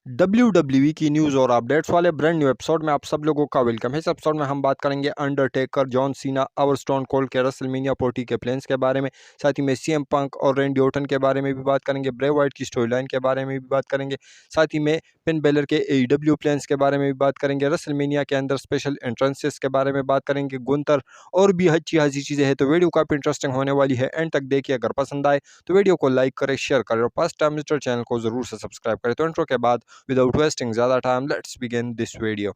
WWE की news और updates वाले ब्रांड न्यू एपिसोड में आप सब लोगों का वेलकम है। इस एपिसोड में हम बात करेंगे अंडरटेकर, जॉन सीना और स्टोन कोल्ड के रेसलमेनिया 40 के प्लान्स के बारे में। साथ ही में सीएम पंक और रैंडी ऑर्टन के बारे में भी बात करेंगे। ब्रे वाइट की स्टोरी लाइन के बारे में भी बात करेंगे। साथ ही में फिन बेलर के AEW प्लान्स के बारे में भी बात करेंगे। रेसलमेनिया के अंदर स्पेशल एंट्रेंसेस के बारे में बात करेंगे। गुंतर और भी अच्छी खासी चीज़ें हैं, तो वीडियो काफ़ी इंटरेस्टिंग होने वाली है। एंड तक देखिए। अगर पसंद आए तो वीडियो को लाइक करें, शेयर करें और फर्स्ट टाइम मिस्टर चैनल को ज़रूर से सब्सक्राइब करें। तो इंट्रो के बाद without wasting ज़्यादा time, let's begin this video.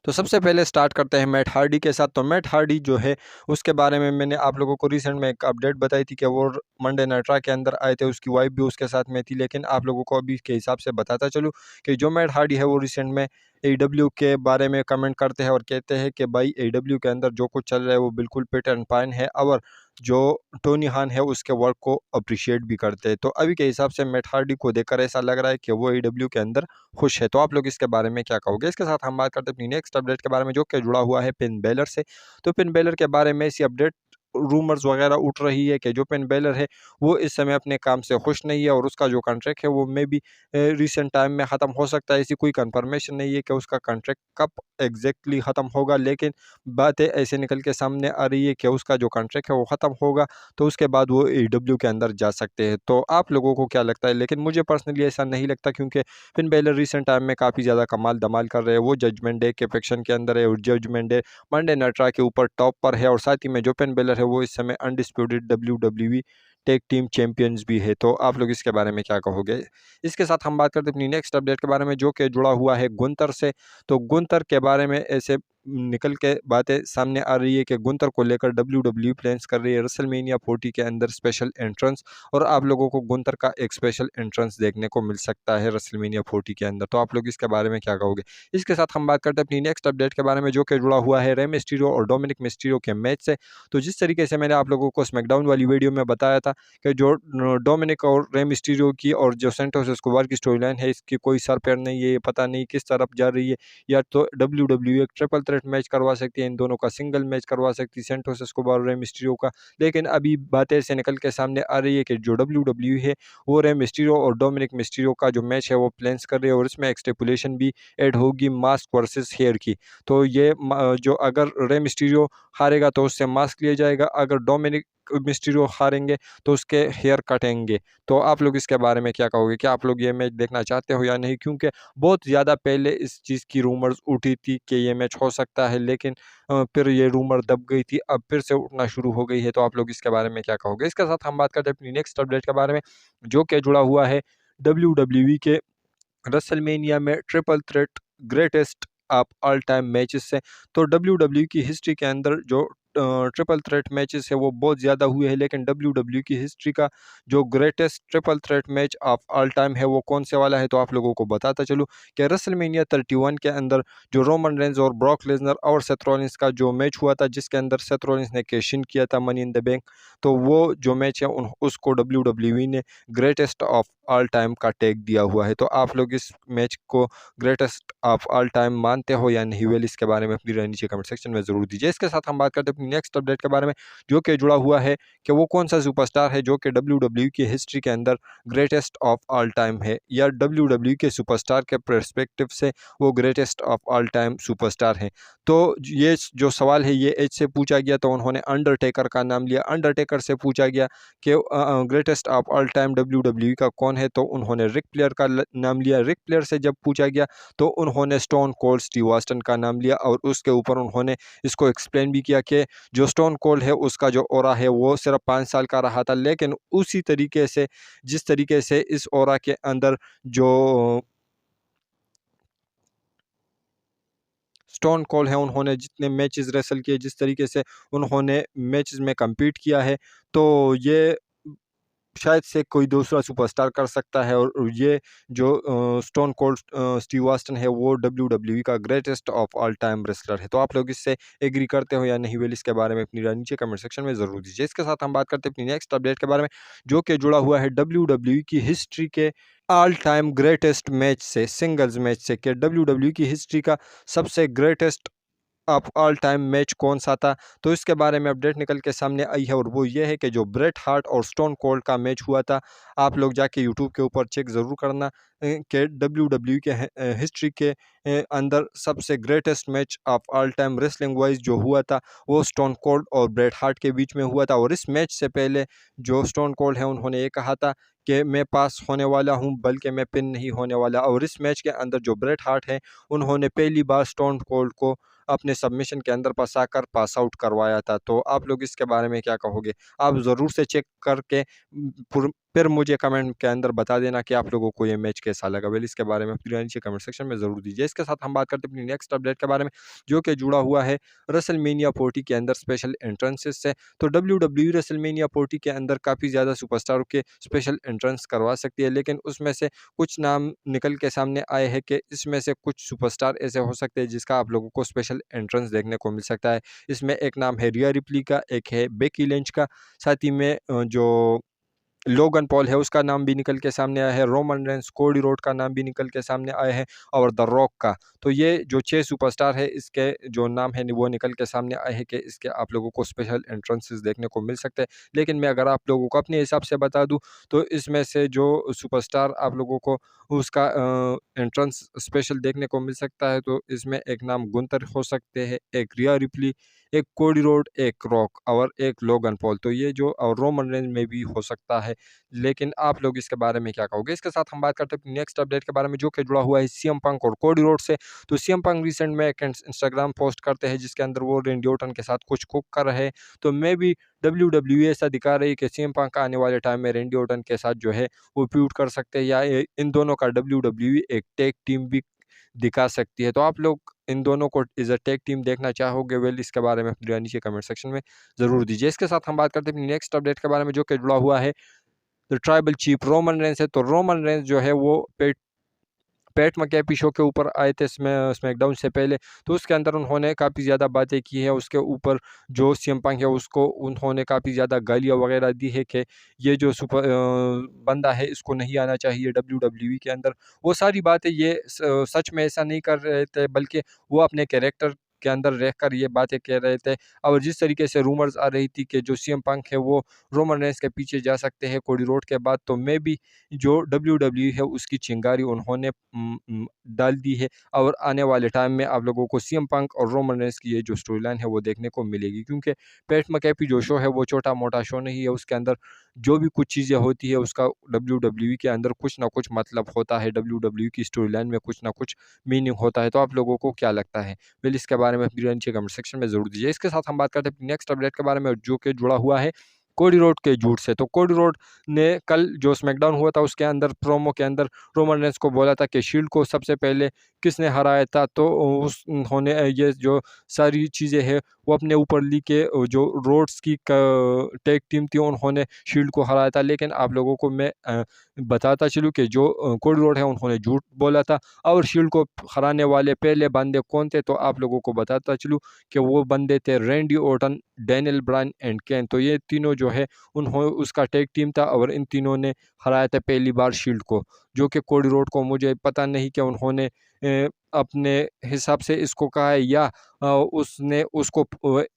तो सबसे पहले स्टार्ट करते हैं मैट हार्डी के साथ। तो मैट हार्डी जो है उसके बारे में मैंने आप लोगों को रिसेंट में एक अपडेट बताई थी कि वो मंडे नाइट रॉ के अंदर आए थे, उसकी वाइफ भी उसके साथ में थी। लेकिन आप लोगों को अभी के हिसाब से बताता चलूँ कि जो मैट हार्डी है वो रिसेंट में AEW के बारे में कमेंट करते हैं और कहते हैं कि भाई AEW के अंदर जो कुछ चल रहा है वो बिल्कुल पिट एंड पाइन है, और जो टोनी हान है उसके वर्क को अप्रिशिएट भी करते हैं। तो अभी के हिसाब से मैट हार्डी को देखकर ऐसा लग रहा है कि वो AEW के अंदर खुश है। तो आप लोग इसके बारे में क्या कहोगे? इसके साथ हम बात करते हैं अपनी नेक्स्ट अपडेट के बारे में, जो कि जुड़ा हुआ है फिन बेलर से। तो फिन बेलर के बारे में ऐसी अपडेट रूमर्स वगैरह उठ रही है कि जो फिन बेलर है वो इस समय अपने काम से खुश नहीं है, और उसका जो कॉन्ट्रैक्ट है वो मे बी रिसेंट टाइम में ख़त्म हो सकता है। ऐसी कोई कंफर्मेशन नहीं है कि उसका कॉन्ट्रैक्ट कब एग्जैक्टली ख़त्म होगा, लेकिन बातें ऐसे निकल के सामने आ रही है कि उसका जो कॉन्ट्रैक्ट है वो ख़त्म होगा तो उसके बाद वो AEW के अंदर जा सकते हैं। तो आप लोगों को क्या लगता है? लेकिन मुझे पर्सनली ऐसा नहीं लगता, क्योंकि फिन बेलर रिसेंट टाइम में काफ़ी ज़्यादा कमाल धमाल कर रहे हैं। वो जजमेंट डे के फैक्शन के अंदर है और Judgment Day Monday Night Raw के ऊपर टॉप पर है, और साथ ही में जो फिन बेलर है वो इस समय undisputed WWE tag team champions भी है। तो आप लोग इसके बारे में क्या कहोगे? इसके साथ हम बात करते हैं अपनी नेक्स्ट अपडेट के बारे में, जो कि जुड़ा हुआ है गुंतर से। तो गुंतर के बारे में ऐसे निकल के बातें सामने आ रही है कि गुंतर को लेकर WWE प्लान्स कर रही है रेसलमेनिया 40 के अंदर स्पेशल एंट्रेंस, और आप लोगों को गुंतर का एक स्पेशल एंट्रेंस देखने को मिल सकता है रेसलमेनिया 40 के अंदर। तो आप लोग इसके बारे में क्या कहोगे? इसके साथ हम बात करते हैं अपनी नेक्स्ट अपडेट के बारे में, जो कि जुड़ा हुआ है रे मिस्टीरियो और डोमिनिक मिस्टीरियो के मैच से। तो जिस तरीके से मैंने आप लोगों को स्मैकडाउन वाली वीडियो में बताया था कि जो डोमिनिक और रे मिस्टीरियो की और जो सेंटोस एस्कोबार की स्टोरी लाइन है, इसकी कोई सर पैर नहीं है, ये पता नहीं किस तरफ जा रही है। या तो WWE एक ट्रिपल थ्रेट मैच करवा सकती है, इन दोनों का सिंगल मैच करवा सकती है, सेंटोस एस्कोबार और रे मिस्टीरियो का। लेकिन अभी बातें ऐसे निकल के सामने आ रही है कि जो WWE है वो रे मिस्टीरियो और डोमिनिक मिस्टीरियो का जो मैच है वो प्लान्स कर रही है, और इसमें एक स्टिपुलेशन भी ऐड होगी मास्क वर्सेस हेयर की। तो ये जो अगर रे मिस्टीरियो हारेगा तो उससे मास्क लिया जाएगा, अगर डोमिनिक मिस्टीरियो हारेंगे तो उसके हेयर कटेंगे। तो आप लोग इसके बारे में क्या कहोगे? क्या आप लोग ये मैच देखना चाहते हो या नहीं? क्योंकि बहुत ज़्यादा पहले इस चीज़ की रूमर्स उठी थी कि ये मैच हो सकता है, लेकिन फिर ये रूमर दब गई थी, अब फिर से उठना शुरू हो गई है। तो आप लोग इसके बारे में क्या कहोगे? इसके साथ हम बात करते हैं अपनी नेक्स्ट अपडेट के बारे में, जो कि जुड़ा हुआ है WWE के रेसलमेनिया में triple threat greatest of all time matches से। तो WWE की हिस्ट्री के अंदर जो ट्रिपल थ्रेट मैचेस है वो बहुत ज़्यादा हुए हैं, लेकिन WWE की हिस्ट्री का जो greatest triple threat match of all time है वो कौन से वाला है? तो आप लोगों को बताता चलूँ कि रेसलमेनिया 31 के अंदर जो रोमन रेंज और ब्रॉक लेसनर और सेथ रॉलिंस का जो मैच हुआ था, जिसके अंदर सेथ रॉलिंस ने कैश इन किया था मनी इन द बैंक, तो वो जो मैच है उसको WWE ने ग्रेटेस्ट ऑफ ऑल टाइम का टैग दिया हुआ है। तो आप लोग इस मैच को ग्रेटेस्ट ऑफ ऑल टाइम मानते हो या नहीं? वेल, इसके बारे में अपनी राय नीचे कमेंट सेक्शन में ज़रूर दीजिए। इसके साथ हम बात करते हैं अपनी नेक्स्ट अपडेट के बारे में, जो कि जुड़ा हुआ है कि वो कौन सा सुपरस्टार है जो कि WWE की हिस्ट्री के अंदर ग्रेटेस्ट ऑफ ऑल टाइम है, या WWE के सुपरस्टार के पर्सपेक्टिव से वो greatest of all time superstar है। तो ये जो सवाल है ये एज से पूछा गया, तो उन्होंने अंडरटेकर का नाम लिया। अंडरटेकर से पूछा गया कि greatest of all time WWE का कौन है, तो उन्होंने रिक फ्लेयर का नाम लिया। रिक फ्लेयर से जब पूछा गया तो उन्होंने स्टोन कोल्ड स्टीव ऑस्टिन का नाम लिया, और उसके ऊपर उन्होंने इसको एक्सप्लेन भी किया कि जो स्टोन कोल्ड है उसका जो ऑरा है वो सिर्फ 5 साल का रहा था, लेकिन उसी तरीके से जिस तरीके से इस ऑरा के अंदर जो स्टोन कोल्ड है उन्होंने जितने मैचेस रेसल किए, जिस तरीके से उन्होंने मैचेस में कम्पीट किया है, तो ये शायद से कोई दूसरा सुपरस्टार कर सकता है। और ये जो स्टोन कोल्ड स्टीव ऑस्टिन है वो WWE का greatest of all time wrestler है। तो आप लोग इससे एग्री करते हो या नहीं? वेल, इसके बारे में अपनी राय नीचे कमेंट सेक्शन में ज़रूर दीजिए। इसके साथ हम बात करते हैं अपनी नेक्स्ट अपडेट के बारे में, जो कि जुड़ा हुआ है WWE की हिस्ट्री के ऑल टाइम ग्रेटेस्ट मैच से, सिंगल्स मैच से, कि WWE की हिस्ट्री का सबसे greatest of all time match कौन सा था, तो इसके बारे में अपडेट निकल के सामने आई है और वो ये है कि जो ब्रेट हार्ट और स्टोन कोल्ड का मैच हुआ था, आप लोग जाके यूट्यूब के ऊपर चेक ज़रूर करना कि WWE के हिस्ट्री के अंदर सबसे greatest match of all time wrestling wise जो हुआ था वो स्टोन कोल्ड और ब्रेट हार्ट के बीच में हुआ था। और इस मैच से पहले जो स्टोन कोल्ड है उन्होंने ये कहा था कि मैं पास होने वाला हूं बल्कि मैं पिन नहीं होने वाला। और इस मैच के अंदर जो ब्रेट हार्ट है उन्होंने पहली बार स्टोन कोल्ड को अपने सबमिशन के अंदर फंसाकर पास आउट करवाया था। तो आप लोग इसके बारे में क्या कहोगे? आप ज़रूर से चेक करके फिर मुझे कमेंट के अंदर बता देना कि आप लोगों को ये मैच कैसा लगा। वेल इसके बारे में फिर नीचे कमेंट सेक्शन में ज़रूर दीजिए। इसके साथ हम बात करते हैं अपनी नेक्स्ट अपडेट के बारे में, जो कि जुड़ा हुआ है रेसलमेनिया 40 के अंदर स्पेशल एंट्रेंसेस से। तो WWE रेसलमेनिया 40 के अंदर काफ़ी ज़्यादा सुपरस्टारों के स्पेशल एंट्रेंस करवा सकती है, लेकिन उसमें से कुछ नाम निकल के सामने आए हैं कि इसमें से कुछ सुपरस्टार ऐसे हो सकते हैं जिसका आप लोगों को स्पेशल एंट्रेंस देखने को मिल सकता है। इसमें एक नाम है रिया रिप्ली का, एक है बेकी लिंच का, साथ ही में जो लोगन पॉल है उसका नाम भी निकल के सामने आया है, रोमन रेंस, कोडी रोड का नाम भी निकल के सामने आया है और द रॉक का। तो ये जो 6 सुपरस्टार है इसके जो नाम है वो निकल के सामने आए हैं कि इसके आप लोगों को स्पेशल एंट्रेंसेस देखने को मिल सकते हैं। लेकिन मैं अगर आप लोगों को अपने हिसाब से बता दूं तो इसमें से जो सुपरस्टार आप लोगों को उसका एंट्रेंस स्पेशल देखने को मिल सकता है, तो इसमें एक नाम गुंतर हो सकते हैं, एक रिया रिप्ली, एक कोडी रोड, एक रॉक और एक लोगन पॉल। तो ये जो और रोमन रेंज में भी हो सकता है। लेकिन आप लोग इसके बारे में क्या कहोगे? इसके साथ हम बात करते हैं नेक्स्ट अपडेट के बारे में, जो कि जुड़ा हुआ है सीएम पंक और कोडी रोड से। तो सीएम पंक रिसेंट में एक इंस्टाग्राम पोस्ट करते हैं जिसके अंदर वो रेंडी ऑर्टन के साथ कुछ कुक कर रहे हैं। तो मे बी WWE ऐसा दिखा रही है कि सीएम पंक आने वाले टाइम में रेंडी ऑर्टन के साथ जो है वो फ्यूड कर सकते हैं, या इन दोनों का WWE एक टैग टीम भी दिखा सकती है। तो आप लोग इन दोनों को एज़ अ टैग टीम देखना चाहोगे? वेल इसके बारे में अपनी राय नीचे कमेंट सेक्शन में ज़रूर दीजिए। इसके साथ हम बात करते हैं अपनी नेक्स्ट अपडेट के बारे में, जो कि जुड़ा हुआ है the tribal chief Roman Reigns है। तो रोमन रेंस जो है वो पैट मैकेफी शो के ऊपर आए थे स्मैकडाउन से पहले। तो उसके अंदर उन्होंने काफ़ी ज़्यादा बातें की है। उसके ऊपर जो सीएम पंक है उसको उन्होंने काफ़ी ज़्यादा गालियाँ वगैरह दी है कि ये जो बंदा है इसको नहीं आना चाहिए WWE के अंदर। वो सारी बातें ये सच में ऐसा नहीं कर रहे थे, बल्कि वो अपने कैरेक्टर के अंदर रहकर ये बातें कह रहे थे। और जिस तरीके से रूमर्स आ रही थी कि जो सीएम पंक है वो रोमन रेंस के पीछे जा सकते हैं कोडी रोड के बाद, तो मे बी जो WWE है उसकी चिंगारी उन्होंने डाल दी है। और आने वाले टाइम में आप लोगों को सीएम पंक और रोमन रेंस की ये जो स्टोरी लाइन है वो देखने को मिलेगी, क्योंकि पैट मैकेफी जो शो है वो छोटा मोटा शो नहीं है। उसके अंदर जो भी कुछ चीज़ें होती है उसका WWE के अंदर कुछ ना कुछ मतलब होता है, WWE की स्टोरी लाइन में कुछ ना कुछ मीनिंग होता है। तो आप लोगों को क्या लगता है? वेल इसके बारे में अपनी नीचे कमेंट सेक्शन में ज़रूर दीजिए। इसके साथ हम बात करते हैं नेक्स्ट अपडेट के बारे में, जो कि जुड़ा हुआ है कोडी रोड के झूठ से। तो कोडी रोड ने कल जो स्मैकडाउन हुआ था उसके अंदर प्रोमो के अंदर रोमन रेंस को बोला था कि शील्ड को सबसे पहले किसने हराया था, तो उन्होंने ये जो सारी चीज़ें हैं वो अपने ऊपर ली के जो रोड्स की टैग टीम थी उन्होंने शील्ड को हराया था। लेकिन आप लोगों को मैं बताता चलूँ कि जो कोडी रोड है उन्होंने झूठ बोला था। और शील्ड को हराने वाले पहले बंदे कौन थे, तो आप लोगों को बताता चलूँ कि वो बंदे थे Randy Orton, Daniel Bryan and Kane. तो ये तीनों जो है उन्होंने उसका टैग टीम था और इन तीनों ने हराया था पहली बार शील्ड को, जो कि कोडी रोड को मुझे पता नहीं कि उन्होंने अपने हिसाब से इसको कहा है या उसने उसको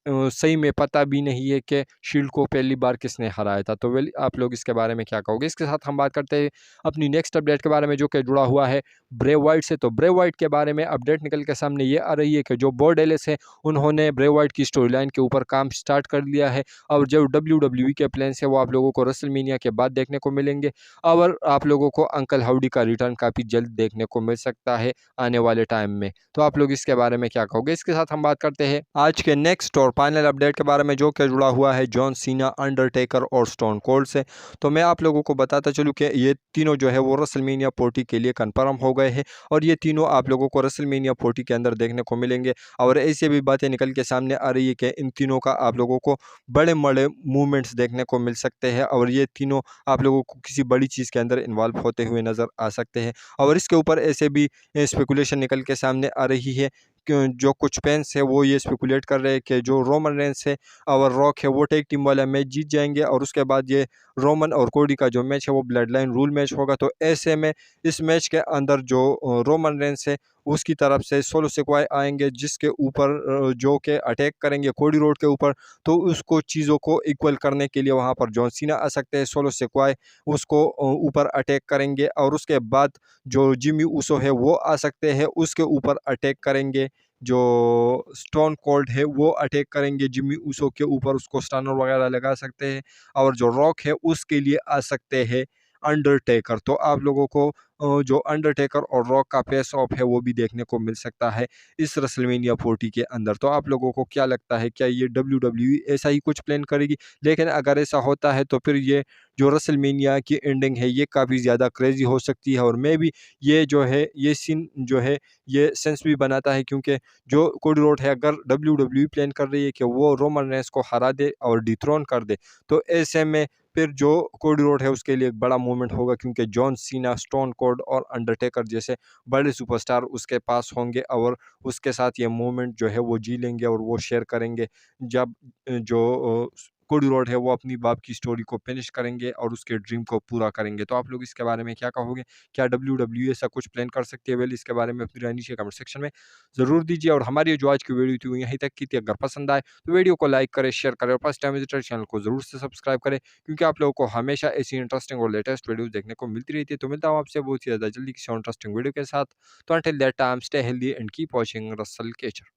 सही में पता भी नहीं है कि शील्ड को पहली बार किसने हराया था। तो वेल आप लोग इसके बारे में क्या कहोगे? इसके साथ हम बात करते हैं अपनी नेक्स्ट अपडेट के बारे में, जो कि जुड़ा हुआ है ब्रे वाइट से। तो ब्रे वाइट के बारे में अपडेट निकल के सामने ये आ रही है कि जो बो डेलिस है उन्होंने ब्रे वाइट की स्टोरी लाइन के ऊपर काम स्टार्ट कर लिया है। और जो WWE के प्लान्स है वो आप लोगों को रेसलमेनिया के बाद देखने को मिलेंगे। और आप लोगों को अंकल हाउडी का रिटर्न काफ़ी जल्द देखने को मिल सकता है आने वाले टाइम में। तो आप लोग इसके बारे में क्या कहोगे? इसके साथ हम बात करते हैं आज के नेक्स्ट और फाइनल अपडेट के बारे में, जो कि जुड़ा हुआ है जॉन सीना, अंडरटेकर और स्टोन कोल्ड से। तो मैं आप लोगों को बताता चलूँ कि ये तीनों जो है वो रेसलमेनिया 40 के लिए कन्फर्म हो गए हैं और ये तीनों आप लोगों को रेसलमेनिया 40 के अंदर देखने को मिलेंगे। और ऐसे भी बातें निकल के सामने आ रही है कि इन तीनों का आप लोगों को बड़े-बड़े मूवमेंट्स देखने को मिल सकते हैं और ये तीनों आप लोगों को किसी बड़ी चीज़ के अंदर इन्वॉल्व होते हुए नज़र आ सकते हैं। और इसके ऊपर ऐसे भी स्पेकुलेशन निकल के सामने आ रही है कि जो कुछ फैंस है वो ये स्पेकुलेट कर रहे हैं कि जो रोमन रेंस है और रॉक है वो टैग टीम वाला मैच जीत जाएंगे और उसके बाद ये रोमन और कोडी का जो मैच है वो ब्लड लाइन रूल मैच होगा। तो ऐसे में इस मैच के अंदर जो रोमन रेंस है उसकी तरफ से सोलो सिक्वाई आएंगे जिसके ऊपर जो के अटैक करेंगे कोडी रोड के ऊपर। तो उसको चीज़ों को इक्वल करने के लिए वहाँ पर जॉन सीना आ सकते हैं, सोलो सिक्वाई उसको ऊपर अटैक करेंगे और उसके बाद जो जिमी ऊसो है वो आ सकते हैं, उसके ऊपर अटैक करेंगे। जो स्टोन कोल्ड है वो अटैक करेंगे जिमी ऊसो के ऊपर, उसको स्टनर वगैरह लगा सकते हैं। और जो रॉक है उसके लिए आ सकते हैं अंडरटेकर। तो आप लोगों को जो अंडरटेकर और रॉक का फेस ऑफ है वो भी देखने को मिल सकता है इस रेसलमेनिया 40 के अंदर। तो आप लोगों को क्या लगता है, क्या ये WWE ऐसा ही कुछ प्लान करेगी? लेकिन अगर ऐसा होता है तो फिर ये जो रेसलमेनिया की एंडिंग है ये काफ़ी ज़्यादा क्रेजी हो सकती है। और मे भी ये जो है ये सीन जो है ये सेंस भी बनाता है, क्योंकि जो कोडी रोड है अगर WWE प्लान कर रही है कि वो रोमन रेंस को हरा दे और डिथ्रोन कर दे, तो ऐसे में फिर जो कोडी रोड है उसके लिए एक बड़ा मूवमेंट होगा, क्योंकि जॉन सीना, स्टोन कोल्ड और अंडरटेकर जैसे बड़े सुपरस्टार उसके पास होंगे और उसके साथ ये मूवमेंट जो है वो जी लेंगे और वो शेयर करेंगे जब जो कोडी रोड है वो अपनी बाप की स्टोरी को फिनिश करेंगे और उसके ड्रीम को पूरा करेंगे। तो आप लोग इसके बारे में क्या कहोगे? क्या WWE ऐसा कुछ प्लान कर सकती है? वेल, इसके बारे में अपनी राय नीचे कमेंट सेक्शन में ज़रूर दीजिए। और हमारी ये जो आज की वीडियो थी वो यहीं तक की थी। अगर पसंद आए तो वीडियो को लाइक करें, शेयर करें और फर्स्ट टाइम विजिटर चैनल को ज़रूर से सब्सक्राइब करें, क्योंकि आप लोगों को हमेशा ऐसी इंटरेस्टिंग और लेटेस्ट वीडियोस देखने को मिलती रहती है। तो मिलता हूँ आपसे बहुत ही ज़्यादा जल्दी किसी इंटरेस्टिंग वीडियो के साथ। तो until that time stay healthy and keep watching Russell केचर।